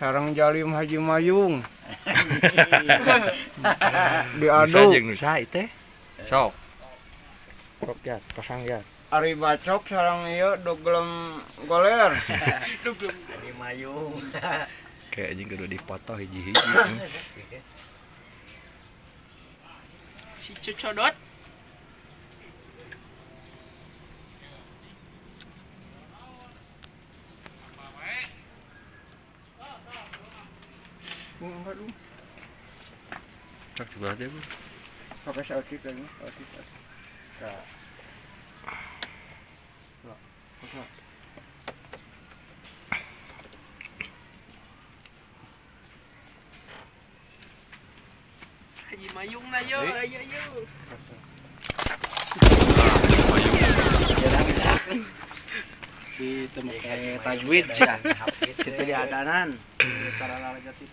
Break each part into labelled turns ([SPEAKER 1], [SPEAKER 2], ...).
[SPEAKER 1] sareng Jalim Haji Mayung.
[SPEAKER 2] Nusa
[SPEAKER 1] Diadu
[SPEAKER 2] jeung Nusa teh. Sok. Sok ya, pasang ya.
[SPEAKER 1] Ari Bacok sareng ieu Doglem Goler.
[SPEAKER 3] Haji Mayung.
[SPEAKER 2] Kayak anjing kudu dipoto hiji-hiji.
[SPEAKER 4] Si Cocodot.
[SPEAKER 1] Enggak dulu.
[SPEAKER 2] Sok sebelah teh, Bu.
[SPEAKER 1] Pakai sautik lagi, sautik. Nah.
[SPEAKER 4] Haji Mayung na yo, ayo.
[SPEAKER 3] Itu make tajwid ya. Situ di adanan. Tarala jati.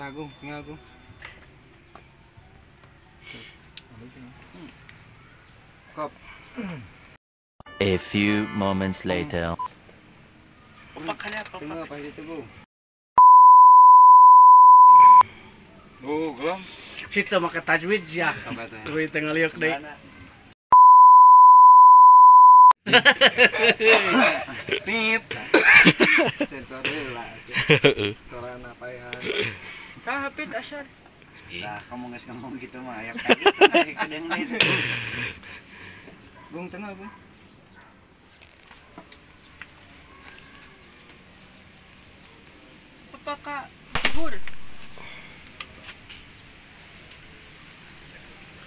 [SPEAKER 1] Tagung, ngagung. Kop.
[SPEAKER 5] A few moments later.
[SPEAKER 4] Pakannya apa?
[SPEAKER 1] Tengah apa itu, Bu?
[SPEAKER 2] Oh, gelem.
[SPEAKER 3] Situ make tajwid ya. Kuwi teh ngaliuk deui.
[SPEAKER 1] Tip. Sensor heula. Sorana paehan.
[SPEAKER 4] Tah hapit asar.
[SPEAKER 3] Lah, kamu geus ngomong gitu mah ya kayak kadang itu.
[SPEAKER 1] Bung tengah, Bung.
[SPEAKER 4] Apakah gugur?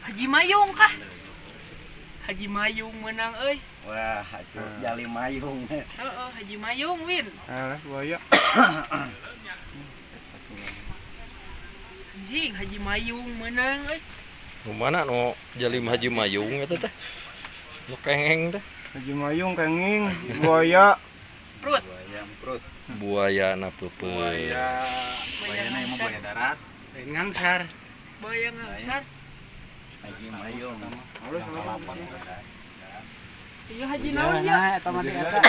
[SPEAKER 4] Haji Mayung kah? Haji Mayung menang euy.
[SPEAKER 3] Wah, Jalim Mayung.
[SPEAKER 4] Heeh, Haji Mayung win.
[SPEAKER 1] Alah, buaya.
[SPEAKER 4] Anjing Haji Mayung menang euy.
[SPEAKER 2] Nu mana nu Jalim Haji Mayung eta teh? Nu kengeng teh.
[SPEAKER 1] Haji Mayung kenging, buaya.
[SPEAKER 4] Prut.
[SPEAKER 2] Buaya na peupeut.
[SPEAKER 4] Buaya
[SPEAKER 3] Emang buaya darat. Ngangsar.
[SPEAKER 4] Buaya ngangsar.
[SPEAKER 3] Haji Mayung.
[SPEAKER 4] Iya Haji naon ya?
[SPEAKER 3] Eta mah eta.